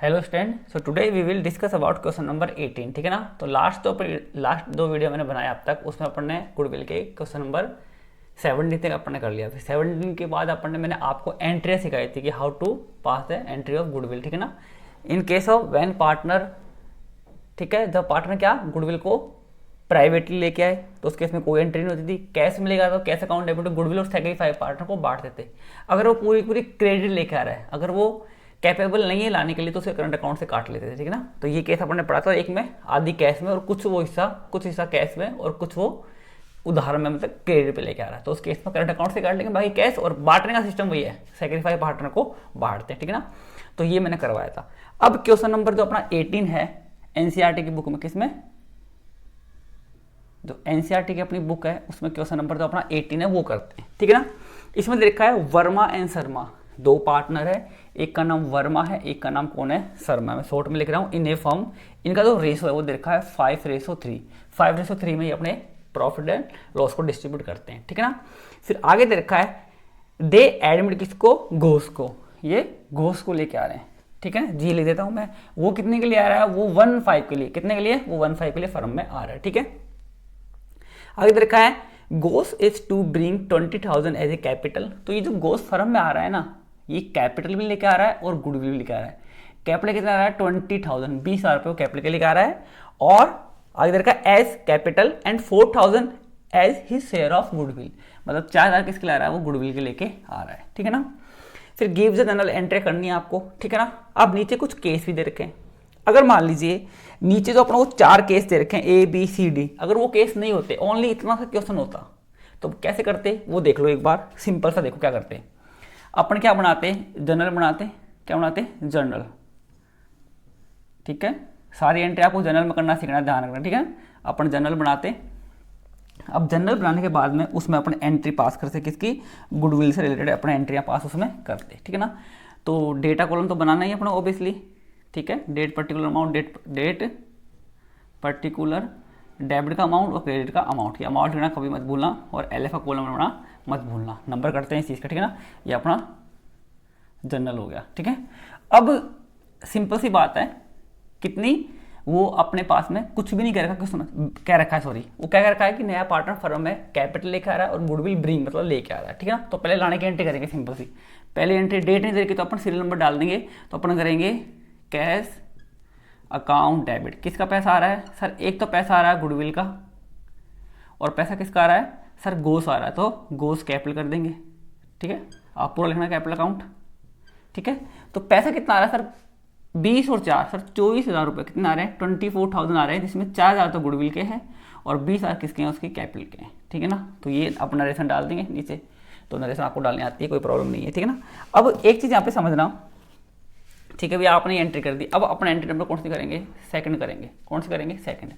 Hello student, so today we will discuss about question number 18। ठीक है ना। तो लास्ट दो वीडियो मैंने बनाया अब तक, उसमें अपन ने गुडविल के क्वेश्चन नंबर 17 तक अपन ने कर लिया। फिर 17 के बाद अपन ने मैंने आपको एंट्री सिखाई थी कि how to pass the entry of goodwill. ठीक है ना। In case of when partner, ठीक है, जब पार्टनर क्या गुडविल को प्राइवेटली लेके आए तो उस केस में कोई एंट्री नहीं होती थी। कैश मिलेगा तो cash account debit to goodwill और सेक्रीफाई पार्टनर को बांट देते। अगर वो पूरी पूरी क्रेडिट लेके आ रहा है, अगर वो कैपेबल नहीं है लाने के लिए, तो उसे करंट अकाउंट से काट लेते थे। ठीक है ना। तो ये केस अपन ने पढ़ा था, एक में आधी कैश में और कुछ हिस्सा कैश में और कुछ वो उधार में, मतलब क्रेडिट पे लेके आ रहा है, तो उस केस में करंट अकाउंट से काट लेंगे, बाकी कैश। और बांटने का सिस्टम वही है, सेक्रीफाई पार्टनर को बांटते हैं। ठीक है ना। तो ये मैंने करवाया था। अब क्वेश्चन नंबर जो अपना 18 है एनसीईआरटी की बुक में, किसमें, जो एनसीईआरटी की अपनी बुक है उसमें क्वेश्चन नंबर जो अपना 18 है वो करते हैं। ठीक है ना। इसमें लिखा है वर्मा एंड शर्मा, दो पार्टनर है, एक का नाम वर्मा है, एक का नाम कौन है, शर्मा। मैं शॉर्ट में लिख रहा हूँ इन ए फर्म। इनका जो रेशो है वो देखा है 5:3। 5:3 में ये अपने प्रॉफिट एंड लॉस को डिस्ट्रीब्यूट करते हैं। ठीक है ना। फिर आगे दे रखा है दे एडमिट किसको, घोष को, ये घोष को लेके आ रहे हैं। ठीक है, जी लिख देता हूं मैं। वो कितने के लिए आ रहा है, वो 1.5 के लिए, कितने के लिए, वो 1.5 के लिए फर्म में आ रहा है। ठीक है। आगे दे रखा है goals is to bring 20,000 as a capital. तो ये जो गोस फर्म में आ रहा है ना, ये कैपिटल भी लेके आ रहा है और गुडविल भी लेके आ रहा है। कैपिटल कितना आ रहा है, 20,000, 20,000 रुपये कैपिटल के लेके आ रहा है। और आगे दे रखा है as capital and 4,000 as his share of goodwill, मतलब 4,000 किसके ला रहा है, वो गुडविल के लेके आ रहा है। ठीक है ना। फिर गिव्स द जनरल एंट्री करनी है आपको। ठीक है ना। अब नीचे कुछ केस भी दे रखे हैं। अगर मान लीजिए नीचे जो अपना वो 4 केस दे रखे हैं ए बी सी डी, अगर वो केस नहीं होते, ओनली इतना सा क्वेश्चन होता, तो कैसे करते वो देख लो एक बार। सिंपल सा देखो क्या करते हैं। अपन क्या बनाते, जनरल बनाते, क्या बनाते, जनरल। ठीक है, सारी एंट्री आपको जनरल में करना सीखना, ध्यान रखना। ठीक है, अपन जनरल बनाते। अब जनरल बनाने के बाद में उसमें अपने एंट्री पास करते, किसकी, गुडविल से रिलेटेड अपने एंट्रियां पास उसमें करते। ठीक है ना। तो डेटा कॉलम तो बनाना ही अपना ऑब्वियसली। ठीक है, date particular amount, date particular debit का अमाउंट और क्रेडिट का अमाउंट, ये अमाउंट लिखना कभी मत भूलना, और एलएफ का कॉलम बनाना मत भूलना। नंबर करते हैं इस चीज़ का। ठीक है ना। ये अपना जनरल हो गया। ठीक है। अब सिंपल सी बात है, कितनी, वो अपने पास में कुछ भी नहीं कह रखा, क्या रखा है, सॉरी, वो क्या कह रखा है कि नया पार्टनर फर्म में कैपिटल लेके आ रहा है और गुडविल ब्रिंग मतलब लेके आ रहा है। ठीक है ना। तो पहले लाने की एंट्री करेंगे सिंपल सी। पहले एंट्री डेट नहीं दे रखी तो अपन सीरियल नंबर डाल देंगे। तो अपन करेंगे कैश अकाउंट डेबिट, किसका पैसा आ रहा है सर, एक तो पैसा आ रहा है गुडविल का, और पैसा किसका आ रहा है सर, गोस आ रहा है, तो गोस कैपिटल कर देंगे। ठीक है, आप पूरा लिखना कैपिटल अकाउंट। ठीक है। तो पैसा कितना आ रहा है सर, 20 और 4 सर 24,000 रुपये, कितने आ रहे हैं, 24,000 आ रहे हैं, जिसमें 4,000 तो गुडविल के हैं और 20,000 किसके हैं, उसके कैपिटल के हैं। ठीक है ना। तो ये अपना नरेशन डाल देंगे नीचे। तो नरेशन आपको डालने आती है, कोई प्रॉब्लम नहीं है। ठीक है ना। अब एक चीज़ यहाँ पे समझना, ठीक है भैया, आपने एंट्री कर दी। अब अपना एंट्री नंबर कौन सी करेंगे, सेकंड करेंगे। कौन सी करेंगे, सेकंड।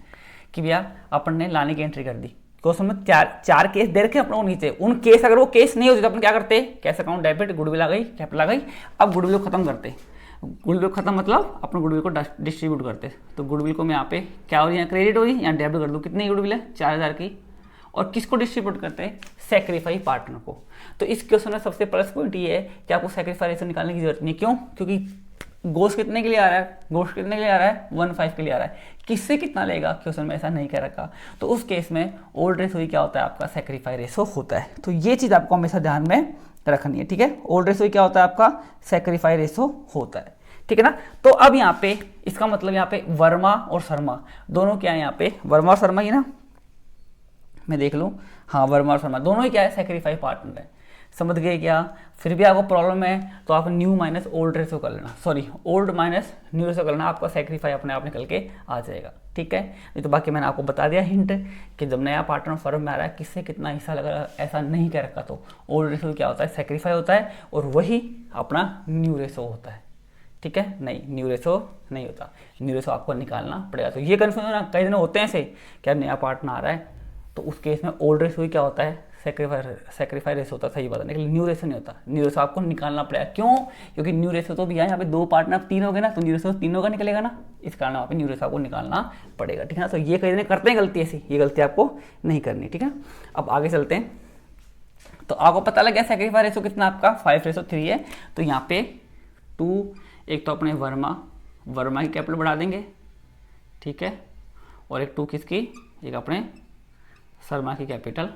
कि भैया अपन ने लाने की एंट्री कर दी। क्वेश्चन में चार केस दे रखे अपने नीचे, उन केस अगर वो केस नहीं होते तो अपन क्या करते, कैश अकाउंट डेबिट, गुडविल आ गई, कैपिटल आ गई। अब गुडविल को खत्म करते, गुडविल खत्म मतलब अपने गुडविल को डिस्ट्रीब्यूट करते। तो गुडविल को मैं यहाँ पे क्या हो रही है, क्रेडिट हो रही है, यहाँ डेबिट कर दूँ। कितनी गुडविल है, 4,000 की। और किसको डिस्ट्रीब्यूट करते हैं, सेक्रीफाई पार्टनर को। तो इस क्वेश्चन में सबसे प्लस पॉइंट ये है कि आपको सेक्रीफाई रेशो निकालने की जरूरत नहीं। क्यों, क्योंकि गोश्त कितने के लिए आ रहा है, गोश्त कितने के लिए आ रहा है, 1.5 के लिए आ रहा है। किससे कितना लेगा, क्वेश्चन में ऐसा नहीं कह रखा। तो उस केस में ओल्ड रेशो ही क्या होता है, आपका सेक्रीफाई रेशो होता है। तो ये चीज़ आपको हमेशा ध्यान में रखनी है। ठीक है, ओल्ड रेशो क्या होता है, आपका सेक्रीफाई रेशो होता है। ठीक है ना। तो अब यहाँ पे इसका मतलब यहाँ पे वर्मा और शर्मा दोनों क्या है, यहाँ पे वर्मा और शर्मा ही ना, मैं देख लूँ, हाँ वर्मा और शर्मा दोनों ही क्या है, सेक्रीफाई पार्टनर है। समझ गए क्या। फिर भी आपको प्रॉब्लम है तो आप न्यू माइनस ओल्ड रेशो कर लेना, sorry old minus new ratio कर लेना, आपका सेक्रीफाई अपने आप निकल के आ जाएगा। ठीक है। नहीं तो बाकी मैंने आपको बता दिया हिंट कि जब नया पार्टनर फर्म में आ रहा है, किससे कितना हिस्सा लगा, ऐसा नहीं कह रखा, तो ओल्ड रेशो क्या होता है, सेक्रीफाई होता है, और वही अपना न्यू रेशो होता है। ठीक है, नहीं न्यू रेशो नहीं होता, न्यू रेशो आपको निकालना पड़ेगा। तो ये कन्फ्यूजन ना कई दिन होते हैं ऐसे, क्या नया पार्टनर आ रहा है तो उस केस में ओल्ड रेशो ही क्या होता है, सेक्रीफाई रेशो होता है, सही बात है, लेकिन न्यू रेशो नहीं होता। न्यू रेशो आपको निकालना पड़ेगा। क्यों, क्योंकि न्यू रेशो तो भी यहाँ पे दो पार्टनर 3 हो गए ना, तो न्यू रेशो 3 का निकलेगा ना, इस कारण वहाँ पे न्यू रेशो आपको निकालना पड़ेगा। ठीक है ना। तो ये कई दिन करते हैं गलती ऐसी, ये गलती आपको नहीं करनी। ठीक है। अब आगे चलते हैं। तो आपको पता लग गया सेक्रीफाई रेशो कितना आपका 5:3 है। तो यहाँ पे 2, एक तो अपने वर्मा वर्मा की कैपिटल बढ़ा देंगे, ठीक है, और एक 2 किसकी, एक अपने शर्मा की कैपिटल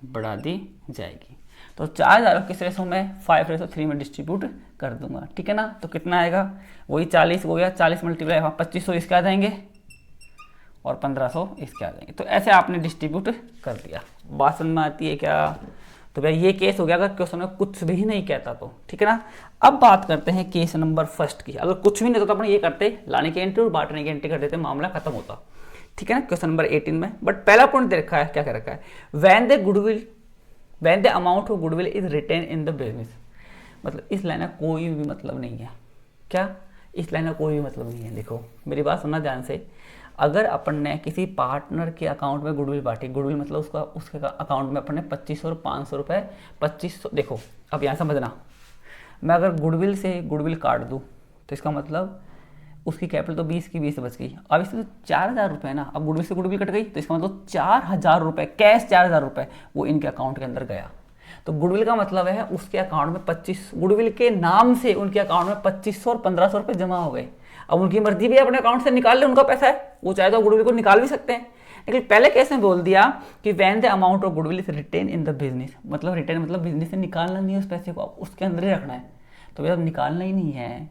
बढ़ा दी जाएगी। तो 4000 किस रेशो में, 5:3 में डिस्ट्रीब्यूट कर दूंगा, ठीक है ना। तो कितना आएगा, वही 40 हो गया, 40 मल्टीप्लाई 2500 इसके आ जाएंगे और 1500 इसके आ जाएंगे। तो ऐसे आपने डिस्ट्रीब्यूट कर दिया। बात समझ में आती है क्या। तो भैया ये केस हो गया अगर क्वेश्चन में कुछ भी नहीं कहता तो, ठीक है ना। अब बात करते हैं केस नंबर फर्स्ट की। अगर कुछ भी नहीं तो अपन ये करते, लाने की एंट्री और बांटने की एंट्री कर देते, मामला खत्म होता, ठीक है ना। क्वेश्चन नंबर 18 में बट पहला पॉइंट दे रखा है, क्या कह रखा है, when the amount of goodwill is retain in the business. मतलब इस लाइन का कोई भी मतलब नहीं है। क्या, इस लाइन का कोई भी मतलब नहीं है। देखो मेरी बात सुनना ध्यान से। अगर अपन ने किसी पार्टनर के अकाउंट में गुडविल बांटी, गुडविल मतलब उसके अकाउंट में अपन ने 2500 और 500 रुपये, 2500, देखो अब यहाँ समझना, मैं अगर गुडविल से गुडविल काट दूँ तो इसका मतलब उसकी कैपिटल तो 20 की 20 बच गई। अब इसमें तो 4000 रुपये ना, अब गुडविल से गुडविल कट गई तो इसका मतलब 4000 रुपये कैश, 4000 रुपये वो इनके अकाउंट के अंदर गया। तो गुडविल का मतलब है उसके अकाउंट में 25, गुडविल के नाम से उनके अकाउंट में 2500 और 1500 रुपये जमा हो गए। अब उनकी मर्जी भी अपने अकाउंट से निकाल ले, उनका पैसा है, वो चाहे तो गुडविल को निकाल भी सकते हैं। लेकिन पहले केस में बोल दिया कि when the amount of goodwill is retain in the business, मतलब रिटेन मतलब बिजनेस से निकालना नहीं है उस पैसे को, उसके अंदर ही रखना है। तो भैया निकालना ही नहीं है,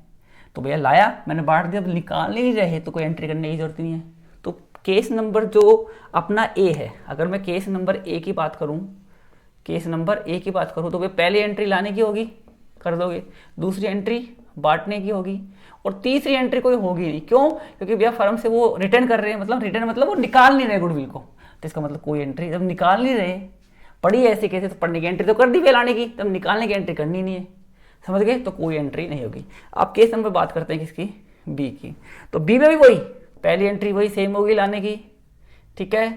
तो भैया लाया मैंने बांट दिया, अब निकालने ही रहे तो कोई एंट्री करने की जरूरत नहीं है। तो केस नंबर जो अपना ए है, अगर मैं केस नंबर ए की बात करूं, केस नंबर ए की बात करूं तो भैया पहली एंट्री लाने की होगी, कर दोगे, दूसरी एंट्री बांटने की होगी और तीसरी एंट्री कोई होगी नहीं। क्यों, क्योंकि भैया फर्म से वो रिटर्न कर रहे हैं, मतलब रिटर्न मतलब वो निकाल नहीं रहे गुडविल को, तो इसका मतलब कोई एंट्री, जब निकाल नहीं रहे, पढ़ी ऐसी केस तो पढ़ने की एंट्री तो कर दी भैया लाने की, तब निकालने की एंट्री करनी नहीं है, समझ गए। तो कोई एंट्री नहीं होगी। अब केस नंबर बात करते हैं किसकी, बी की। तो बी में भी वही, पहली एंट्री वही सेम होगी लाने की, ठीक है,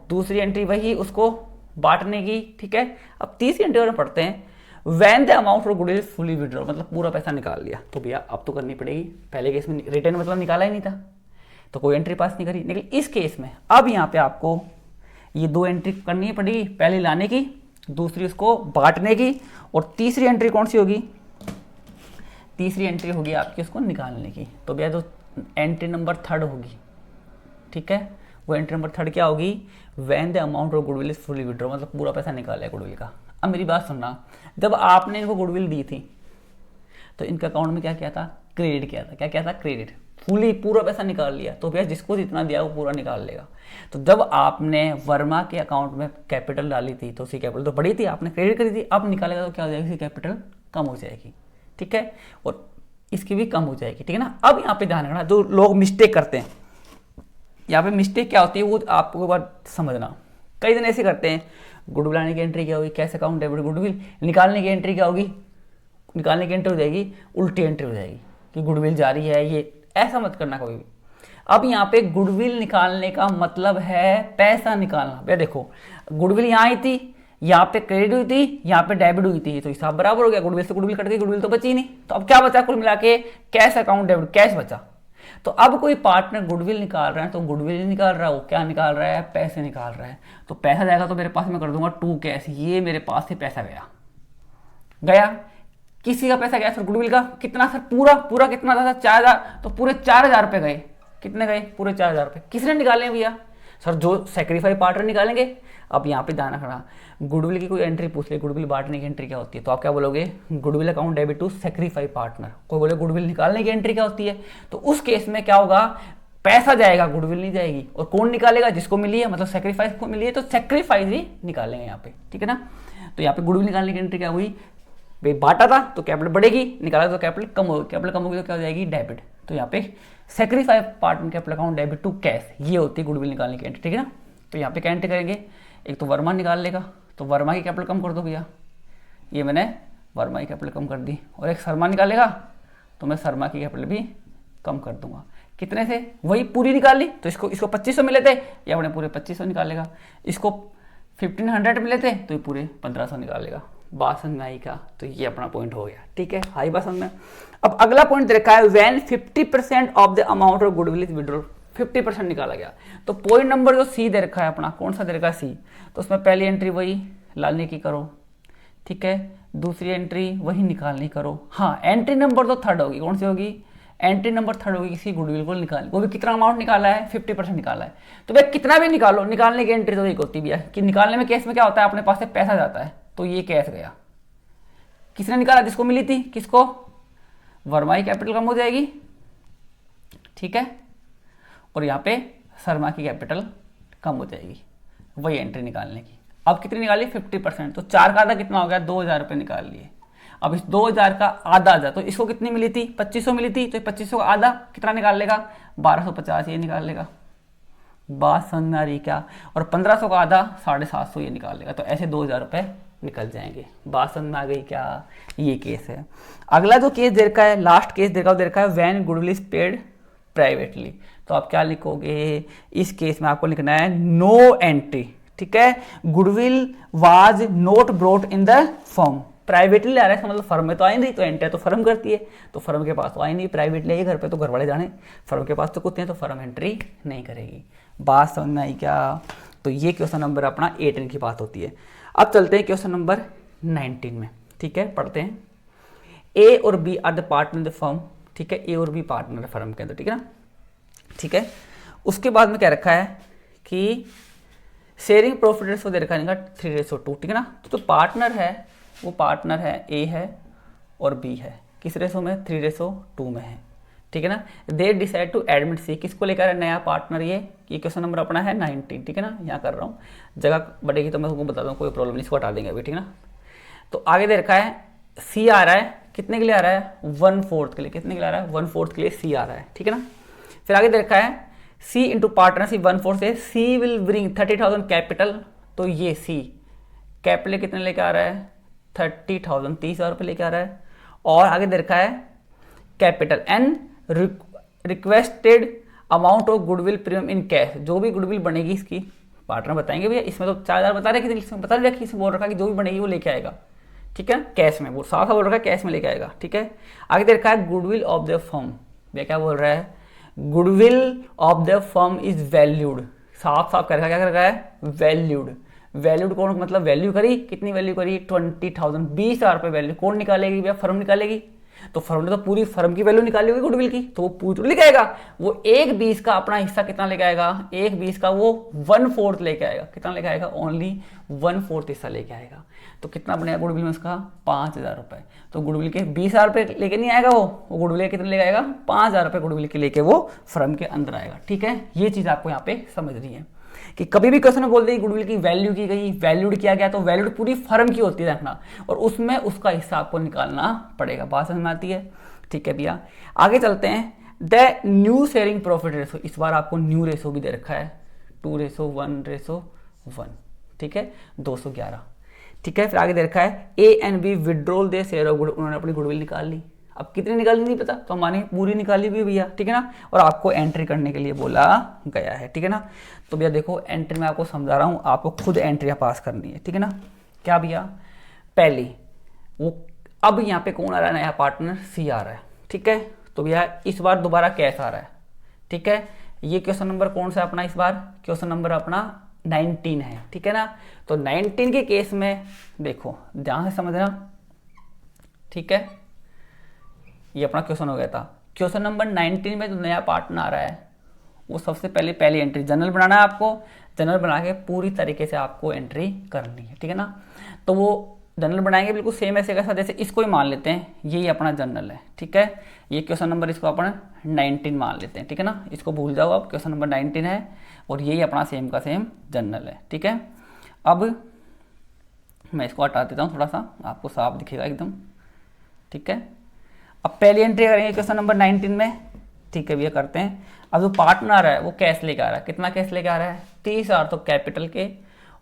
दूसरी एंट्री वही उसको बांटने की, ठीक है। अब तीसरी एंट्री में पढ़ते हैं when the amount of goodwill fully withdraw, मतलब पूरा पैसा निकाल लिया। तो भैया अब तो करनी पड़ेगी, पहले केस में रिटर्न मतलब निकाला ही नहीं था तो कोई एंट्री पास नहीं करी। लेकिन इस केस में अब यहाँ पे आपको ये 2 एंट्री करनी पड़ेगी, पहली लाने की, दूसरी उसको बांटने की, और तीसरी एंट्री कौन सी होगी, तीसरी एंट्री होगी आपकी उसको निकालने की। तो भैया जो एंट्री नंबर 3 होगी, ठीक है, वो एंट्री नंबर 3 क्या होगी, when the amount of goodwill is fully withdraw, मतलब पूरा पैसा निकाला है गुडविल का। अब मेरी बात सुनना, जब आपने इनको गुडविल दी थी तो इनके अकाउंट में क्या किया था, क्रेडिट किया था। क्या किया था, क्रेडिट, फुली पूरा पैसा निकाल लिया। तो भैया जिसको जितना दिया वो पूरा निकाल लेगा। तो जब आपने वर्मा के अकाउंट में कैपिटल डाली थी तो उसकी कैपिटल तो बढ़ी थी, आपने क्रेडिट करी थी, अब निकालेगा तो क्या हो जाएगी, उसकी कैपिटल कम हो जाएगी, ठीक है, और इसकी भी कम हो जाएगी, ठीक है ना। अब यहाँ पे ध्यान रखना, जो लोग मिस्टेक करते हैं, यहाँ पे मिस्टेक क्या होती है वो आपको एक बार समझना। कई दिन ऐसे करते हैं, गुडविल आने की एंट्री क्या होगी, कैश अकाउंट डेबिट गुडविल, निकालने की एंट्री क्या होगी, निकालने की एंट्री हो जाएगी उल्टी एंट्री हो जाएगी कि गुडविल जारी है, ये ऐसा मत करना कभी भी। अब यहाँ पे गुडविल निकालने का मतलब है पैसा निकालना। भैया देखो गुडविल यहाँ आई थी, यहाँ पे क्रेडिट हुई थी, यहाँ पे डेबिट हुई थी, तो हिसाब बराबर हो गया, गुडविल से गुडविल कट गई, गुडविल तो बची नहीं। तो अब क्या बचा कुल मिला के, कैश अकाउंट डेबिट, कैश बचा। तो अब कोई पार्टनर गुडविल निकाल रहा है तो गुडविल नहीं निकाल रहा, वो क्या निकाल रहा है, पैसे निकाल रहा है। तो पैसा जाएगा तो मेरे पास मैं कर दूंगा 2 कैश, ये मेरे पास से पैसा गया, गया किसी का पैसा गया सर, गुडविल का कितना सर, पूरा कितना था, 4000, तो पूरे 4000 रुपये गए। कितने गए, पूरे 4000 रुपये। किसने निकाले भैया, सर जो सेक्रीफाई पार्टनर निकालेंगे। अब यहाँ पे ध्यान रखना, गुडविल की कोई एंट्री पूछ ले, गुडविल बांटने की एंट्री क्या होती है, तो आप क्या बोलोगे, goodwill account debit to sacrifice partner. कोई बोले गुडविल निकालने की एंट्री क्या होती है, तो उस केस में क्या होगा, पैसा जाएगा, गुडविल नहीं जाएगी। और कौन निकालेगा, जिसको मिली है, मतलब सेक्रीफाइस को मिली है तो सेक्रीफाइस ही निकालेंगे यहाँ पे, ठीक है ना। तो यहाँ पे गुडविल निकालने की एंट्री क्या हुई, भाई बांटा था तो कैपिटल बढ़ेगी, निकाला तो कैपिटल कम होगी, कैपिटल कम होगी तो क्या हो जाएगी, डेबिट। तो यहाँ पे sacrifice partner capital account debit to cash, ये होती है गुडविल निकालने की एंट्री, ठीक है ना। तो यहाँ पे क्या एंट्री करेंगे, एक तो वर्मा निकाल लेगा, तो वर्मा की कैपिटल कम कर दो भैया, ये मैंने वर्मा की कैपिटल कम कर दी, और एक शर्मा निकालेगा तो मैं शर्मा की कैपिटल भी कम कर दूंगा। कितने से, वही पूरी निकाल ली, तो इसको 2500 मिले थे, ये अपने पूरे 2500 निकालेगा। इसको 1500 मिले थे तो ये पूरे 1500 निकालेगा। बात समझ में आई का, तो ये अपना पॉइंट हो गया, ठीक है, हाई बात समझ में। अब अगला पॉइंट दे रखा है, when 50% of the amount of goodwill is withdraw, 50% निकाला गया। तो पॉइंट नंबर जो सी दे रखा है अपना, कौन सा दे रखा है, सी, तो उसमें पहली एंट्री वही लाने की करो, ठीक है, दूसरी एंट्री वही निकालनी करो। हाँ, एंट्री नंबर तो 3rd होगी, कौन सी होगी, एंट्री नंबर थर्ड होगी किसी गुडविल को निकाल, वो भी कितना अमाउंट निकाला है, 50% निकाला है। तो भाई कितना भी निकालो, निकालने की एंट्री तो एक होती भी है कि निकालने में केस में क्या होता है, अपने पास से पैसा जाता है, तो ये कैश गया, किसने निकाला, जिसको मिली थी, किसको, वर्मा की कैपिटल कम हो जाएगी, ठीक है, और यहाँ पे शर्मा की कैपिटल कम हो जाएगी, वही एंट्री निकालने की। अब कितनी निकाली, 50%, तो 4 का आधा कितना हो गया, 2000 रुपये निकाल लिए। अब इस 2000 का आधा आधा, तो इसको कितनी मिली थी, 2500 मिली थी, तो 2500 का आधा कितना निकाल लेगा, 1250 ये निकाल लेगा, बात समझ में आ रही क्या, और 1500 का आधा 750 ये निकाल लेगा, तो ऐसे 2000 रुपये निकल जाएंगे। बात समझ में आ गई क्या, ये केस है। अगला जो केस दे रखा है, लास्ट केस दे रखा है when goodwill is paid privately, तो आप क्या लिखोगे, इस केस में आपको लिखना है नो एंट्री, ठीक है, goodwill was not brought in the firm, privately आ रहा है मतलब फर्म में तो आई नहीं, तो एंट्री तो फर्म करती है, तो फर्म के पास तो आई नहीं, प्राइवेटली घर पे तो घर वाले जाने, फर्म के पास तो कुत्ते हैं, तो फर्म एंट्री नहीं करेगी। बात समझ में आई क्या, तो ये क्वेश्चन नंबर अपना 18 की बात होती है। अब चलते हैं क्वेश्चन नंबर 19 में, ठीक है, पढ़ते हैं। ए और B are the partner in the firm, ठीक है, ए और बी पार्टनर है फर्म के अंदर, ठीक है ना, ठीक है। उसके बाद में क्या रखा है कि शेयरिंग प्रॉफिट रेशो दे रखा है 3:2, ठीक है ना, तो पार्टनर है वो पार्टनर है, ए है और बी है, किस रेशो में, 3:2 में है, ठीक है ना। दे डिसाइड टू एडमिट सी, किसको लेकर है, नया पार्टनर, ये क्वेश्चन नंबर अपना है 19, ठीक है ना, यहाँ कर रहा हूँ, जगह बढ़ेगी तो मैं तुमको बता दूँ, कोई प्रॉब्लम नहीं, इसको हटा देंगे अभी, ठीक है ना। तो आगे दे रखा है सी आ रहा है, कितने के लिए आ रहा है, 1/4 के लिए, कितने के लिए आ रहा है, 1/4 के लिए सी आ रहा है, ठीक है ना। फिर आगे दे रखा है सी इंटू पार्टनरशिप 1/4 से सी विल ब्रिंग 30,000 कैपिटल, तो ये सी कैपिटल कितने लेके आ रहा है, 30,000 30,000 रुपये लेके आ रहा है। और आगे दे रखा है capital and requested amount of goodwill premium in cash, जो भी गुडविल बनेगी इसकी पार्टनर बताएंगे भैया, इसमें तो 4000 बता रहे कि इसमें बता रखा, इसमें बोल रखा कि जो भी बनेगी वो लेके आएगा, ठीक है, कैश में, वो साफ बोल रखा है कैश में लेके आएगा, ठीक है। आगे दे रखा है गुडविल ऑफ द फर्म, भैया क्या बोल रहा है, goodwill of the firm is valued, साफ साफ कर रखा है, क्या कर रखा है, वैल्यूड, वैल्यूड कौन, मतलब वैल्यू करी, कितनी वैल्यू करी, 20,000 20,000 रुपये वैल्यू कौन निकालेगी भैया, फर्म निकालेगी, तो फर्म ने तो पूरी फर्म की वैल्यू निकाली होगी गुडविल की, तो वो पूरी लेके आएगा, वो 1/20 का अपना हिस्सा कितना लेके आएगा, 1/20 का वो 1/4 लेके आएगा, कितना लेके आएगा, ओनली 1/4 हिस्सा लेके आएगा, तो कितना बनेगा गुडविल में उसका, 5,000 रुपये, तो गुडविल के 20,000 रुपये लेके नहीं आएगा, वो गुडविल कितने लेके आएगा, 5,000 रुपये गुडविल के लेके वो फर्म के अंदर आएगा, ठीक है। ये चीज़ आपको यहाँ पे समझनी है कि कभी भी क्वेश्चन में बोल देगी गुडविल की वैल्यू की गई, वैल्यूड किया गया, तो वैल्यूड पूरी फर्म की होती है रखना, और उसमें उसका हिस्सा आपको निकालना पड़ेगा, बात समझ में आती है, ठीक है भैया। आगे चलते हैं, the new sharing profit ratio, इस बार आपको न्यू रेशो भी दे रखा है 2:1:1, ठीक है, 211, ठीक है। फिर आगे दे रखा है A and B withdrawal their share of good, उन्होंने अपनी गुडविल निकाल ली, अब कितनी निकाली नहीं पता, तो हमारी पूरी निकाली भी भैया, ठीक है ना, और आपको एंट्री करने के लिए बोला गया है, ठीक है ना। तो भैया देखो एंट्री में आपको समझा रहा हूँ, आपको खुद एंट्री पास करनी है, ठीक है ना। क्या भैया, पहली वो अब यहाँ पे कौन आ रहा है, नया पार्टनर सी आ रहा है, ठीक है, तो भैया इस बार दोबारा कैश आ रहा है, ठीक है। ये क्वेश्चन नंबर कौन सा अपना, इस बार क्वेश्चन नंबर अपना 19 है, ठीक है ना। तो 19 के केस में देखो ध्यान से समझना, ठीक है, ये अपना क्वेश्चन हो गया था। क्वेश्चन नंबर 19 में जो नया पार्टनर आ रहा है वो सबसे पहली एंट्री जनरल बनाना है आपको, जनरल बना के पूरी तरीके से आपको एंट्री करनी है, ठीक है ना। तो वो जनरल बनाएंगे बिल्कुल सेम ऐसे कैसा, जैसे इसको ही मान लेते हैं, यही अपना जनरल है, ठीक है। ये क्वेश्चन नंबर इसको अपन 19 मान लेते हैं, ठीक है ना, इसको भूल जाओ, अब क्वेश्चन नंबर 19 है और यही अपना सेम का सेम जनरल है, ठीक है। अब मैं इसको हटा देता हूँ, थोड़ा सा आपको साफ दिखेगा एकदम, ठीक है। अब पहली एंट्री करेंगे क्वेश्चन नंबर 19 में, ठीक है भैया करते हैं। अब जो पार्टनर है वो कैश लेके आ रहा है, कितना कैश लेके आ रहा है, 30,000 तो कैपिटल के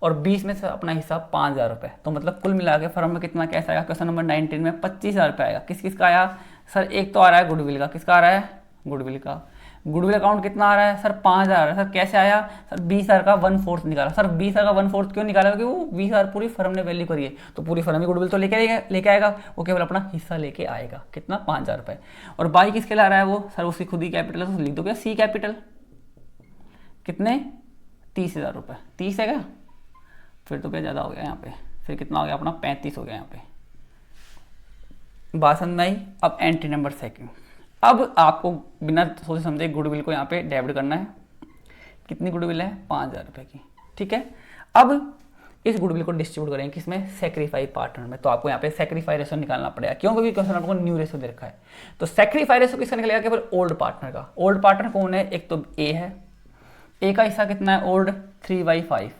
और 20 में से अपना हिस्सा 5,000 रुपये, तो मतलब कुल मिला के फर्म में कितना कैश आएगा क्वेश्चन नंबर 19 में, 25,000 रुपये आएगा। किस किस का आया सर, एक तो आ रहा है गुडविल का, किसका आ रहा है, गुडविल का, गुडविल अकाउंट कितना आ रहा है सर, 5,000 आ रहा है सर, कैसे आया सर, 20,000 का 1/4 निकाला सर, 20,000 का 1/4 क्यों निकाला, क्योंकि वो 20,000 पूरी फर्म ने वैल्यू करी है, तो पूरी फर्म में गुडविल तो लेके आएगा, वो केवल अपना हिस्सा लेके आएगा, कितना 5,000 रुपये। और बाकी किसके ला रहा है वो सर, उसकी खुद ही कैपिटल है, तो लिख दो क्या सी कैपिटल, कितने 30,000 रुपये, 30 है क्या, फिर तो क्या ज़्यादा हो गया यहाँ पे, फिर कितना हो गया अपना 35 हो गया यहाँ पे, बात समझ में आई। अब एंट्री नंबर सेकंड, अब आपको बिना सोचे समझे गुडविल को यहाँ पे डेबिट करना है। कितनी गुडविल है? 5,000 रुपये की, ठीक है। अब इस गुडविल को डिस्ट्रीब्यूट करेंगे किसमें? सेक्रीफाई पार्टनर में। तो आपको यहाँ पे सेक्रीफाई रेशो निकालना पड़ेगा, क्यों? क्योंकि क्वेश्चन आपको न्यू रेशो दे रखा है। तो सेक्रीफाई रेशो किसका निकलेगा? केवल ओल्ड पार्टनर का। ओल्ड पार्टनर कौन है? एक तो ए है, ए का हिस्सा कितना है ओल्ड? 3/5।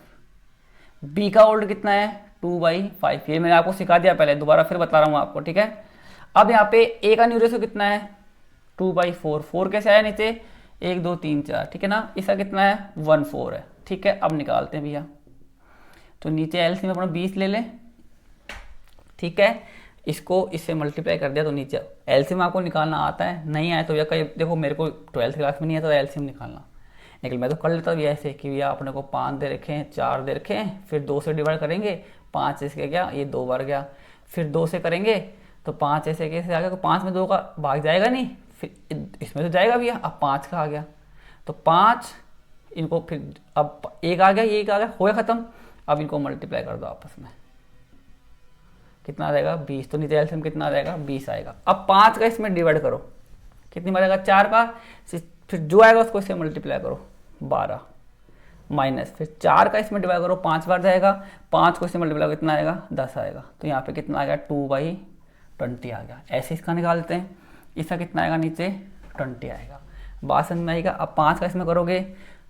बी का ओल्ड कितना है? 2/5। ये मैंने आपको सिखा दिया पहले, दोबारा फिर बता रहा हूँ आपको, ठीक है। अब यहाँ पे ए का न्यू रेशो कितना है? 2/4। 4 कैसे आया नीचे? 1 2 3 4, ठीक है ना। इसका कितना है? 1/4 है, ठीक है। अब निकालते हैं भैया। तो नीचे एलसीएम अपना 20 ले लें, ठीक है। इसको इससे मल्टीप्लाई कर दिया तो नीचे एलसीएम आपको निकालना आता है, नहीं आया तो भैया देखो मेरे को 12th क्लास में नहीं आता तो एलसीएम निकालना, लेकिन मैं तो कर लेता भैया ऐसे कि भैया अपने को 5 दे रखे हैं, 4 दे रखे हैं, फिर 2 से डिवाइड करेंगे, 5 इसके गया, ये 2 बार गया, फिर 2 से करेंगे तो 5 ऐसे कैसे आ गया? तो 5 में 2 का भाग जाएगा नहीं, फिर इसमें तो जाएगा भैया। अब 5 का आ गया तो 5 इनको फिर अब 1 आ गया, ये 1 आ गया, हो गया खत्म। अब इनको मल्टीप्लाई कर दो आपस में, कितना आ जाएगा? 20। तो नीचे एलसीएम कितना आ जाएगा? 20 आएगा। अब 5 का इसमें डिवाइड करो, कितनी बार आएगा? 4 का, फिर जो आएगा उसको इससे मल्टीप्लाई करो 12 माइनस, फिर 4 का इसमें डिवाइड करो 5 बार जाएगा, 5 को इसमें मल्टीप्लाई करो कितना आएगा? 10 आएगा। तो यहाँ पे कितना आ गया? 2/20 आ गया। ऐसे इसका निकालते हैं, इसका कितना आएगा? नीचे 20 आएगा। बात समझ में आएगा। अब 5 का इसमें करोगे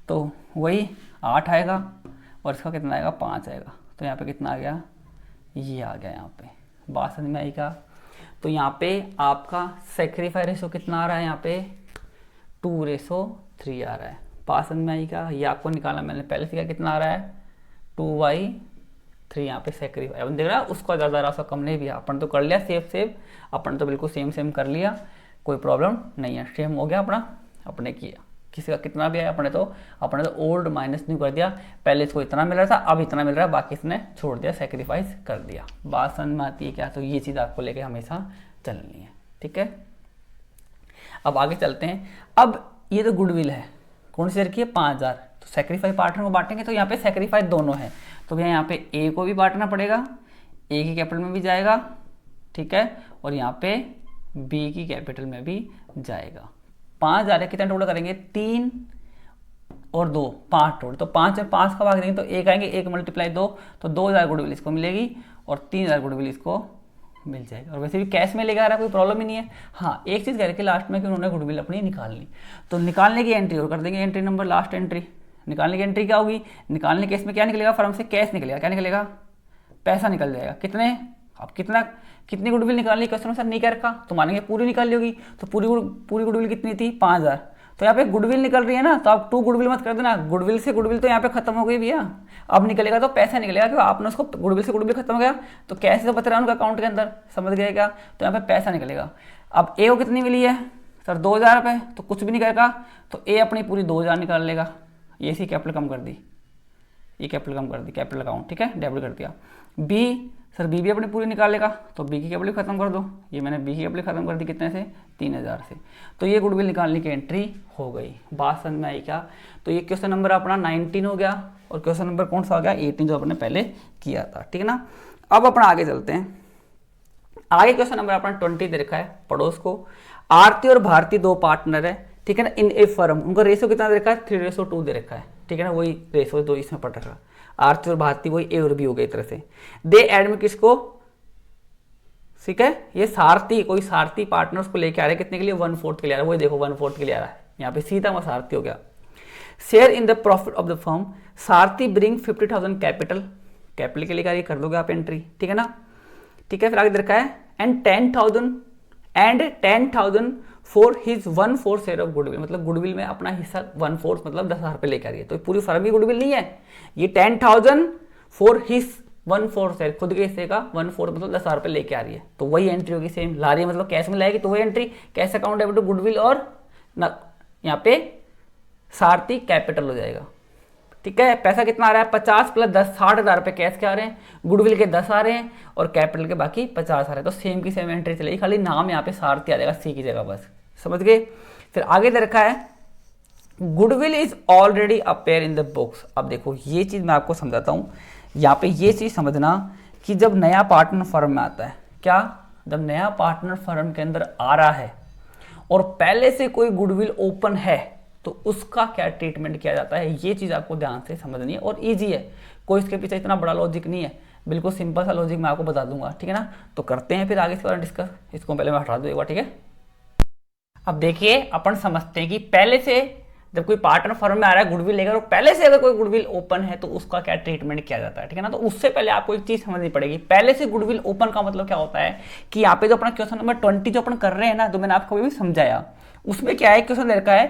तो वही 8 आएगा और इसका कितना आएगा? 5 आएगा। तो यहाँ पे कितना आ गया? ये आ गया यहाँ पे। बात समझ में आएगा। तो यहाँ पे आपका सेक्रीफाई रेशो कितना आ रहा है? यहाँ पे 2:3 आ रहा है। बात समझ में आएगा। ये आपको निकालना मैंने पहले सीखा, कितना आ रहा है? 2/3 यहाँ पे सेक्रीफाई। अपन देख रहा है उसका ज़्यादा रहा, उसका कम नहीं भी। अपन तो कर लिया सेव, अपन तो बिल्कुल सेम कर लिया, कोई प्रॉब्लम नहीं है, सेम हो गया अपना, अपने किया। किसी का कितना भी आया अपने तो ओल्ड माइनस न्यू कर दिया। पहले इसको इतना मिल रहा था, अब इतना मिल रहा है, बाकी इसने छोड़ दिया, सेक्रीफाइस कर दिया। बात समझ में आती है क्या? तो ये चीज़ आपको लेके हमेशा चलनी है, ठीक है। अब आगे चलते हैं। अब ये तो गुडविल है, कौन सी रखी है? 5,000। तो सेक्रीफाइस पार्टनर को बांटेंगे तो यहाँ पे सेक्रीफाइस दोनों है, तो भैया यहाँ पे ए को भी बांटना पड़ेगा, ए की कैपिटल में भी जाएगा, ठीक है, और यहाँ पे बी की कैपिटल में भी जाएगा। 5,000 है, कितना टोटल करेंगे? 3 और 2 5 टोटल। तो 5 में 5 का भाग देंगे तो 1 आएंगे, 1 मल्टीप्लाई 2, तो 2,000 गुडविल इसको मिलेगी और 3,000 गुडविल इसको मिल जाएगा। और वैसे भी कैश में लेकर आ रहा है, कोई प्रॉब्लम ही नहीं है। हाँ, एक चीज़ कह रहे कि लास्ट में कि उन्होंने गुडविल अपनी निकालनी, तो निकालने की एंट्री और कर देंगे। Entry number, last entry. निकालने की एंट्री क्या होगी? निकालने केस में क्या निकलेगा? फर्म से कैश निकलेगा। क्या निकलेगा? पैसा निकल जाएगा। कितने? अब कितनी गुडविल निकालनी? क्वेश्चन सर नहीं कह रखा, तो मानेंगे पूरी निकाल ली होगी। तो पूरी गुडविल कितनी थी? 5,000। तो यहाँ पे गुडविल निकल रही है ना, तो आप 2 गुडविल मत कर देना। गुडविल से गुडविल तो यहाँ पे खत्म हो गई भैया। अब निकलेगा तो पैसा निकलेगा, क्यों? आपने उसको गुडविल से गुडविल खत्म हो गया तो कैसे तो बच रहा है उनका अकाउंट के अंदर, समझ गए क्या? तो यहाँ पे पैसा निकलेगा। अब ए को कितनी मिली है सर? 2,000 रुपये। तो कुछ भी नहीं करेगा, तो ए अपनी पूरी 2,000 निकाल लेगा। ये सी कैपिटल कम कर दी, ये कैपिटल कम कर दी, कैपिटल अकाउंट, ठीक है, डेबिट कर दिया। बी सर, बी भी अपनी पूरी निकाल लेगा, तो बी की कैपिटल खत्म कर दो। ये मैंने बी की कैपिटल खत्म कर दी, कितने से? 3,000 से। तो ये गुडविल निकालने की एंट्री हो गई। बात समझ में आई क्या? तो ये क्वेश्चन नंबर अपना 19 हो गया, और क्वेश्चन नंबर कौन सा हो गया? 18, जो अपने पहले किया था, ठीक है ना। अब अपना आगे चलते हैं। आगे क्वेश्चन नंबर अपना 20 दे रखा है, पड़ोस को। आरती और भारती 2 पार्टनर है, ठीक है ना, इन ए फर्म। उनका रेशो कितना दे रखा है? 3:2 दे रखा है, ठीक है ना, वही रेशो 2 इसमें पड़ रखा। आरती और भारती वही ए और बी हो गई, तरह से। दे एडमिट किसको? ठीक है, ये सारथी, कोई सारथी पार्टनर्स को लेके आ रहे हैं, कितने के लिए? 1/4 के लिए आ रहा है। वही देखो 1/4 के लिए आ रहा है, यहाँ पे सीधा वो सारथी हो गया। Share in the profit of the firm, Sarathi bring 50,000 capital के लिए कर दोगे आप एंट्री, ठीक है ना, ठीक है। फिर आगे रखा है and 10,000 for his 1/4 share of goodwill, मतलब गुडविल में अपना हिस्सा 1/4 मतलब 10,000 रुपये लेकर आ रही है। तो पूरी फर्म की गुडविल नहीं है, ये 10,000 फॉर हिज 1/4 शेयर, खुद के हिस्से का 1/4 मतलब 10,000 रुपये लेके आ रही है। तो वही एंट्री होगी, सेम ला रही है, मतलब कैश में लाएगी तो वही एंट्री। Cash account debit to goodwill, और यहाँ पे सारथी कैपिटल हो जाएगा, ठीक है। पैसा कितना आ रहा है? 50 + 10 60,000 रुपये कैश के आ रहे हैं, गुडविल के 10 आ रहे हैं, और कैपिटल के बाकी 50 आ रहे हैं। तो सेम की सेम एंट्री चलेगी, खाली नाम यहाँ पे सारथी आ जाएगा सी की जगह, बस समझ गए। फिर आगे दे रखा है goodwill is already appear in the books. अब देखो ये चीज मैं आपको समझाता हूँ। यहाँ पे ये चीज समझना कि जब नया पार्टनर फर्म में आता है, क्या? जब नया पार्टनर फर्म के अंदर आ रहा है और पहले से कोई गुडविल ओपन है तो उसका क्या ट्रीटमेंट किया जाता है, ये चीज़ आपको ध्यान से समझनी है और ईजी है, कोई इसके पीछे इतना बड़ा लॉजिक नहीं है, बिल्कुल सिंपल सा लॉजिक मैं आपको बता दूंगा, ठीक है ना। तो करते हैं फिर आगे इसके बारे में डिस्कस। इसको पहले मैं हटा दूँ एक बार, ठीक है। अब देखिए अपन समझते हैं कि पहले से जब कोई पार्टनर फर्म में आ रहा है गुडविल लेकर और पहले से अगर कोई गुडविल ओपन है तो उसका क्या ट्रीटमेंट किया जाता है, ठीक है ना। तो उससे पहले आपको एक चीज समझनी पड़ेगी, पहले से गुडविल ओपन का मतलब क्या होता है कि यहाँ पे जो अपना क्वेश्चन नंबर 20 जो अपन कर रहे हैं ना, जो मैंने आपको भी समझाया, उसमें क्या है, क्वेश्चन दे रखा है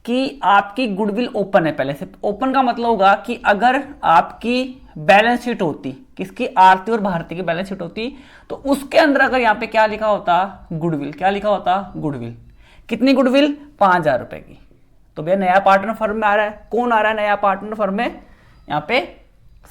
कि आपकी गुडविल ओपन है पहले से। ओपन का मतलब होगा कि अगर आपकी बैलेंस शीट होती, किसकी, आरती और भारती की बैलेंस शीट होती, तो उसके अंदर अगर यहाँ पे क्या लिखा होता, गुडविल, क्या लिखा होता, गुडविल। कितनी गुडविल, 5,000 रुपए की। तो भैया नया पार्टनर फर्म में आ रहा है, कौन आ रहा है नया पार्टनर फर्म में, यहाँ पे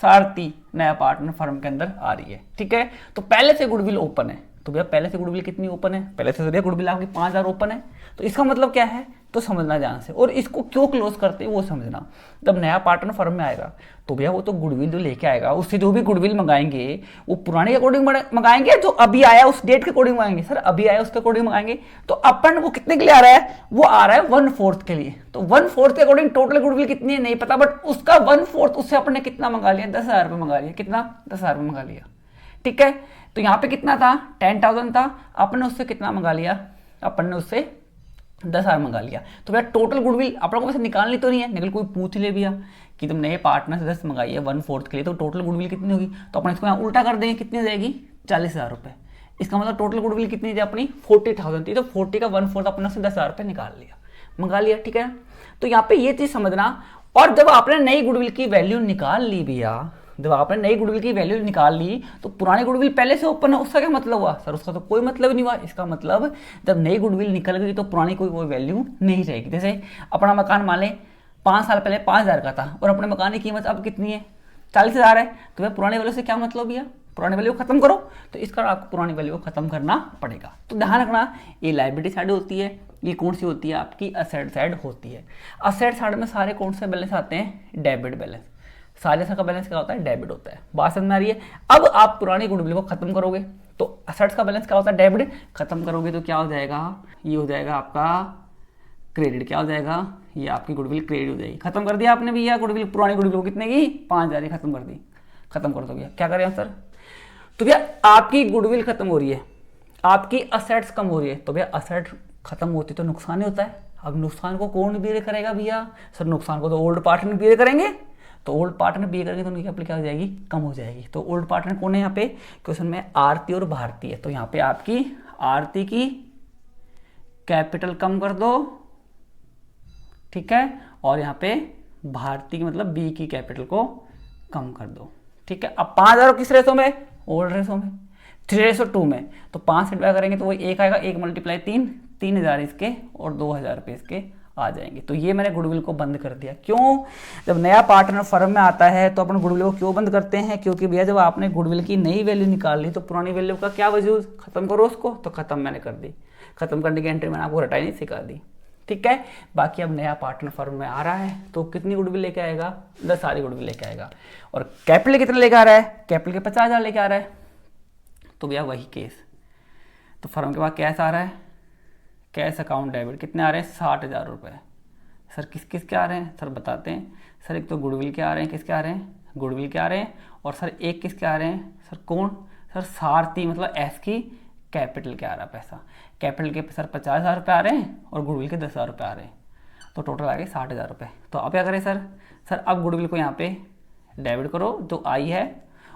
सारथी नया पार्टनर फर्म के अंदर आ रही है, ठीक है। तो पहले से गुडविल ओपन है, तो भैया पहले से गुडविल कितनी ओपन है, पहले से भैया गुडविल आपकी 5,000 ओपन है। तो इसका मतलब क्या है, तो समझना ध्यान से, और इसको क्यों क्लोज करते हैं वो समझना। जब नया पार्टनर फर्म में आएगा तो भैया वो तो गुडविल जो लेके आएगा, उससे जो भी गुडविल मंगाएंगे वो पुराने के अकॉर्डिंग मंगाएंगे, जो अभी आया उस डेट के अकॉर्डिंग मंगाएंगे, सर अभी आया उसके अकॉर्डिंग मंगाएंगे। तो अपन वो कितने के लिए आ रहा है, वो आ रहा है 1/4 के लिए। तो 1/4 के अकॉर्डिंग टोटल गुडविल कितनी है नहीं पता, बट उसका 1/4 उससे अपन ने कितना मंगा लिया, 10,000 रुपये मंगा लिया, कितना, 10,000 रुपये मंगा लिया, ठीक है। तो यहाँ पे कितना था, 10,000 था, अपन ने उससे कितना मंगा लिया, अपन ने उससे 10,000 मंगा लिया। तो भैया टोटल गुडविल आप लोगों को वैसे निकालनी तो नहीं है, लेकिन कोई पूछ ले भैया कि तुम नए पार्टनर से 10 मंगाई है 1/4 के लिए, तो टोटल गुडविल कितनी होगी, तो अपन इसको यहाँ उल्टा कर देंगे, कितनी हो जाएगी, 40,000 रुपये। इसका मतलब टोटल गुडविल कितनी थी अपनी, 40,000 थी, तो 40 का 1/4 अपने से 10,000 रुपये निकाल लिया, मंगा लिया, ठीक है। तो यहाँ पे ये चीज़ समझना। और जब आपने नई गुडविल की वैल्यू निकाल ली भैया, जब आपने नई गुडविल की वैल्यू निकाल ली, तो पुरानी गुडविल पहले से ओपन है, उसका क्या मतलब हुआ, सर उसका तो कोई मतलब नहीं हुआ। इसका मतलब जब नई गुडविल निकल गई तो पुरानी कोई वैल्यू नहीं रहेगी। जैसे अपना मकान मान लें 5 साल पहले 5,000 का था और अपने मकान की कीमत अब कितनी है, 40,000 है, तो भाई पुराने वैल्यू से क्या मतलब भैया, पुरानी वैल्यू खत्म करो। तो इस कारण आपको पुरानी वैल्यू को खत्म करना पड़ेगा। तो ध्यान रखना, ये लायबिलिटी साइड होती है, ये कौन सी होती है, आपकी असेट साइड होती है। असेट साइड में सारे कौन से बैलेंस आते हैं, डेबिट बैलेंस, सारे का बैलेंस क्या होता है, डेबिट होता है। बात समझ में आ रही है। अब आप पुरानी गुडविल को खत्म करोगे तो असेट्स का बैलेंस क्या होता है, डेबिट, खत्म करोगे तो क्या हो जाएगा, ये हो जाएगा आपका क्रेडिट, क्या हो जाएगा, ये आपकी गुडविल क्रेडिट हो जाएगी। खत्म कर दिया आपने भैया गुडविल, पुरानी गुडविल को कितने की, 5,000 खत्म कर दी, खत्म कर दो भैया, क्या करें सर। तो भैया आपकी गुडविल खत्म हो रही है, आपकी असेट्स कम हो रही है, तो भैया असेट खत्म होती तो नुकसान ही होता है। अब नुकसान को कौन बेयर करेगा भैया, सर नुकसान को तो ओल्ड पार्टनर बेयर करेंगे, तो ओल्ड पार्टनर बी करेंगे तो उनकी कैपिटल क्या हो जाएगी, कम हो जाएगी। तो ओल्ड पार्टनर कौन है यहाँ पे, क्वेश्चन में आरती और भारती है, तो यहाँ पे आपकी आरती की कैपिटल कम कर दो, ठीक है, और यहाँ पे भारती की मतलब बी की कैपिटल को कम कर दो, ठीक है। अब 5,000 किस रेशो में, ओल्ड रेशो में, 3:2 में, तो 5 से डिवाइड करेंगे तो वही 1 आएगा, 1 × 3, 3,000 इसके और 2,000 रुपये इसके आ जाएंगे। तो ये मैंने गुडविल को बंद कर दिया। क्यों, जब नया पार्टनर फर्म में आता है तो अपन गुडविल को क्यों बंद करते हैं, क्योंकि भैया जब आपने गुडविल की नई वैल्यू निकाल ली तो पुरानी वैल्यू का क्या वजूद, खत्म करो उसको, तो खत्म मैंने कर दी, खत्म करने की एंट्री मैंने आपको रटाई नहीं सिखा दी, ठीक है। बाकी अब नया पार्टनर फर्म में आ रहा है तो कितनी गुडविल लेके आएगा, 10 सारी गुडविल लेके आएगा। और कैपिटल कितने लेके आ रहा है, कैपिटल के 50,000 लेके आ रहा है। तो भैया वही केस, तो फर्म के पास कैश आ रहा है, कैश अकाउंट डेबिट कितने आ रहे हैं, 60,000 रुपये। सर किस किस के आ रहे हैं, सर बताते हैं। सर एक तो गुडविल के आ रहे हैं, किसके आ रहे हैं, गुडविल के आ रहे हैं, और सर एक किसके आ रहे हैं, सर कौन, सर सारथी मतलब एस की कैपिटल के आ रहा है पैसा। कैपिटल के सर 50,000 रुपये आ रहे हैं और गुडविल के 10,000 रुपये आ रहे हैं, तो टोटल आ गए 60,000 रुपये। तो अब क्या करें सर, सर अब गुडविल को यहाँ पे डेबिट करो जो आई है,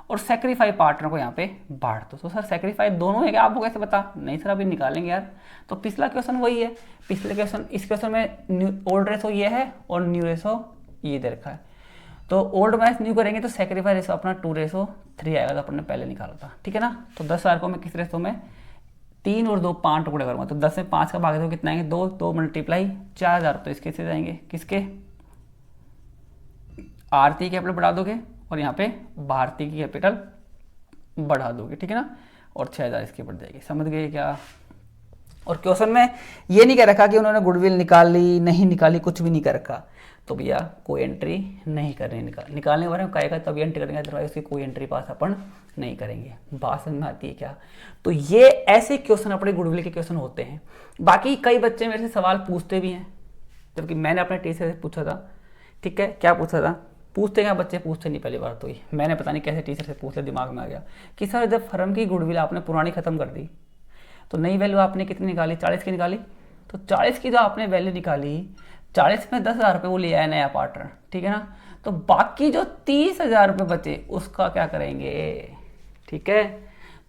और सेक्रीफाई पार्टनर को यहाँ पे बांट दो। तो सर सेक्रीफाई दोनों है क्या, आपको कैसे पता, नहीं सर अभी निकालेंगे यार। तो पिछला क्वेश्चन वही है, पिछले क्वेश्चन, इस क्वेश्चन में ओल्ड रेशो ये है और न्यू रेशो ये दे रखा है। तो ओल्ड माइनस न्यू करेंगे तो सेक्रीफाई रेशो अपना 2:3 आएगा, तो अपन ने पहले निकाला था, ठीक है ना। तो 10,000 को मैं किस रेशो में, 3 और 2 5 टुकड़े करूँगा, तो 10 में 5 का भाग दो कितना आएंगे, 2 × 4,000, तो इसके से जाएंगे किसके, आरती कैपिटल बढ़ा दोगे और यहाँ पे भारती की कैपिटल बढ़ा दोगे, ठीक है ना, और 6,000 इसकी बढ़ जाएगी। समझ गए क्या। और क्वेश्चन में ये नहीं कह रखा कि उन्होंने गुडविल निकाल ली नहीं निकाली, कुछ भी नहीं कर रखा। तो भैया कोई एंट्री नहीं करनी, निकालने के बारे में कहेगा तभी एंट्री करेंगे, अदरवाइज उसकी कोई एंट्री पास अपन नहीं करेंगे। बात समझ में आती है क्या? तो ये ऐसे क्वेश्चन अपने गुडविल के क्वेश्चन होते हैं। बाकी कई बच्चे मेरे से सवाल पूछते भी हैं, जबकि मैंने अपने टीचर से पूछा था, ठीक है, क्या पूछा था, पूछते क्या बच्चे पूछते नहीं पहली बार, तो ये मैंने पता नहीं कैसे टीचर से पूछ लिया, दिमाग में आ गया कि सर जब फर्म की गुडविल आपने पुरानी खत्म कर दी तो नई वैल्यू आपने कितनी निकाली, 40 की निकाली, तो 40 की जो आपने वैल्यू निकाली, 40 में 10,000 रुपये वो ले आया नया पार्टनर, ठीक है ना, तो बाकी जो 30,000 रुपये बचे उसका क्या करेंगे, ठीक है।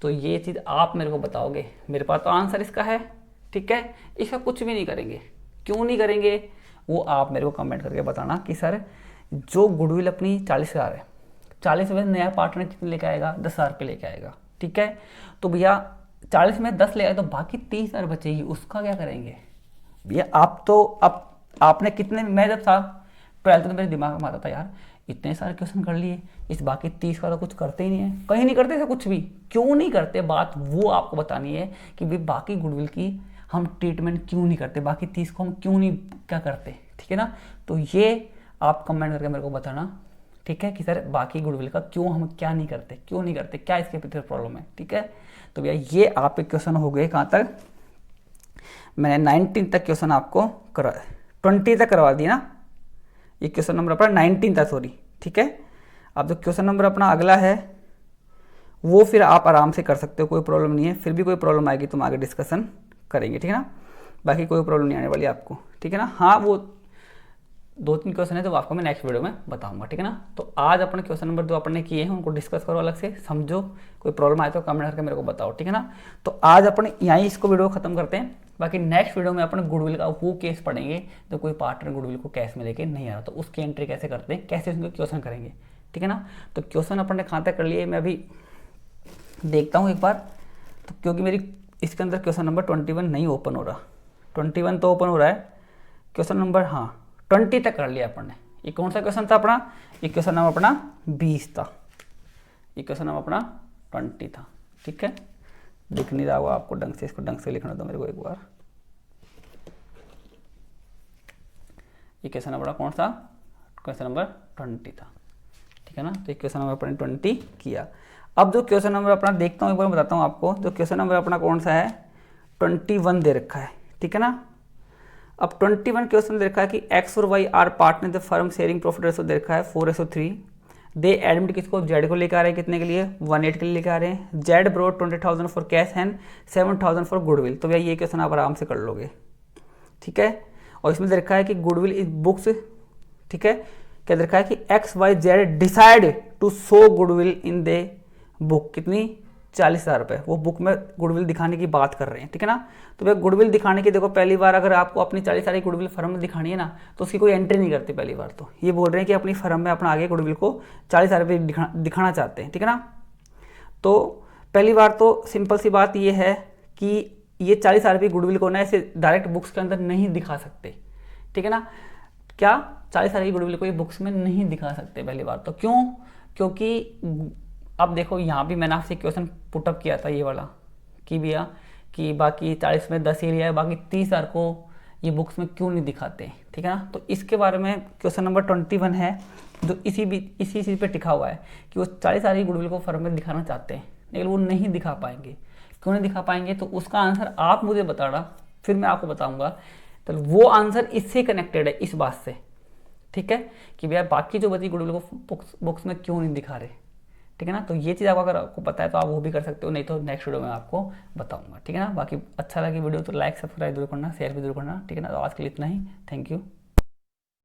तो ये चीज़ आप मेरे को बताओगे, मेरे पास तो आंसर इसका है, ठीक है, इसका कुछ भी नहीं करेंगे, क्यों नहीं करेंगे वो आप मेरे को कमेंट करके बताना कि सर जो गुडविल अपनी 40,000 है, 40 में नया पार्टनर कितने लेके आएगा, 10,000 रुपये लेके आएगा, ठीक है। तो भैया 40 में 10 ले आए तो बाकी 30,000 बचेगी, उसका क्या करेंगे भैया। आप तो अब आपने कितने, मैं जब था 12th में मेरे दिमाग में आता था यार इतने सारे क्वेश्चन कर लिए, इस बाकी 30 का तो कुछ करते ही नहीं है, कहीं नहीं करते थे कुछ भी, क्यों नहीं करते, बात वो आपको बतानी है कि भाई बाकी गुडविल की हम ट्रीटमेंट क्यों नहीं करते, बाकी 30 को हम क्यों नहीं क्या करते, ठीक है ना। तो ये आप कमेंट करके मेरे को बताना, ठीक है, कि सर बाकी गुडविल का क्यों हम क्या नहीं करते, क्यों नहीं करते, क्या इसके पीछे प्रॉब्लम है, ठीक है। तो भैया ये आपके क्वेश्चन हो गए कहाँ तक, मैंने 19 तक क्वेश्चन आपको करा, 20 तक करवा दिया ना, ये क्वेश्चन नंबर अपना 19 था, सॉरी, ठीक है। अब जो क्वेश्चन नंबर अपना अगला है वो फिर आप आराम से कर सकते हो, कोई प्रॉब्लम नहीं है, फिर भी कोई प्रॉब्लम आएगी तो हम आगे डिस्कशन करेंगे, ठीक है ना, बाकी कोई प्रॉब्लम नहीं आने वाली आपको, ठीक है ना। हाँ वो 2-3 क्वेश्चन है तो आपको मैं नेक्स्ट वीडियो में बताऊंगा, ठीक है ना। तो आज अपने क्वेश्चन नंबर जो अपन ने किए हैं उनको डिस्कस करो, अलग से समझो, कोई प्रॉब्लम आए तो कमेंट करके मेरे को बताओ, ठीक है ना। तो आज अपने यहीं इसको वीडियो खत्म करते हैं, बाकी नेक्स्ट वीडियो में अपन गुडविल का वो केस पढ़ेंगे तो कोई पार्टनर गुडविल को कैश में लेके नहीं आ रहा, तो उसकी एंट्री कैसे करते हैं, कैसे उसके क्वेश्चन करेंगे, ठीक है ना। तो क्वेश्चन अपन ने कहाँ तक कर लिए, मैं अभी देखता हूँ एक बार, तो क्योंकि मेरी इसके अंदर क्वेश्चन नंबर 21 नहीं ओपन हो रहा, 21 तो ओपन हो रहा है, क्वेश्चन नंबर हाँ 20 तक कर लिया अपन ने। ये कौन सा क्वेश्चन था अपना, ये क्वेश्चन नंबर अपना 20 था, ये क्वेश्चन नंबर अपना 20 था, ठीक है। दिख नहीं रहा होगा आपको ढंग से, इसको ढंग से लिखना दो मेरे को एक बार। ये क्वेश्चन नंबर कौन सा, क्वेश्चन नंबर 20 था, ठीक है ना। तो ये क्वेश्चन नंबर अपने 20 किया। अब जो क्वेश्चन नंबर अपना देखता हूँ एक बार बताता हूँ आपको, जो क्वेश्चन नंबर अपना कौन सा है 21 दे रखा है, ठीक है ना। अब 21 क्वेश्चन दे रखा है कि एक्स और y are partner the firm sharing profit ratio दे रखा है 4:3, दे एडमिट किसको, जेड को लेकर आ रहे हैं, कितने के लिए 18 के लिए लेकर आ रहे हैं, Z brought 20,000 for cash and 7,000 for goodwill. तो भैया ये क्वेश्चन आप आराम से कर लोगे, ठीक है। और इसमें दे रखा है कि गुडविल इज बुक्स, ठीक है, क्या दे रखा है कि X Y Z decide to show goodwill in the book, कितनी 40,000 रुपये, वो बुक में गुडविल दिखाने की बात कर रहे हैं, ठीक है ना। तो भैया गुडविल दिखाने की देखो, पहली बार अगर आपको अपनी 40,000 की गुडविल फर्म में दिखानी है ना तो उसकी कोई एंट्री नहीं करती पहली बार, तो ये बोल रहे हैं कि अपनी फर्म में अपना आगे गुडविल को 40,000 रुपये दिखाना चाहते हैं, ठीक है ना। तो पहली बार तो सिंपल सी बात ये है कि ये 40,000 रुपये गुडविल को ना ऐसे डायरेक्ट बुक्स के अंदर नहीं दिखा सकते, ठीक है ना। क्या 40,000 की गुडविल को ये बुक्स में नहीं दिखा सकते पहली बार, तो क्यों, क्योंकि अब देखो यहाँ भी मैंने आपसे क्वेश्चन पुटअप किया था ये वाला कि भैया कि बाकी 40 में 10 ही लिया है, बाकी 30,000 को ये बुक्स में क्यों नहीं दिखाते, ठीक है ना। तो इसके बारे में क्वेश्चन नंबर 21 है जो इसी चीज़ पे टिका हुआ है कि वो 40,000 की गुडविल को फर्म में दिखाना चाहते हैं लेकिन वो नहीं दिखा पाएंगे, क्यों नहीं दिखा पाएंगे, तो उसका आंसर आप मुझे बताना, फिर मैं आपको बताऊँगा। तो वो आंसर इससे कनेक्टेड है, इस बात से, ठीक है, कि भैया बाकी जो बची गुडविल को बुक्स में क्यों नहीं दिखा रहे, ठीक है ना। तो ये चीज़ अगर आपको पता है तो आप वो भी कर सकते हो, नहीं तो नेक्स्ट वीडियो में आपको बताऊंगा, ठीक है ना। बाकी अच्छा लगे वीडियो तो लाइक सब्सक्राइब जरूर करना, शेयर भी जरूर करना, ठीक है ना। तो आज के लिए इतना ही, थैंक यू।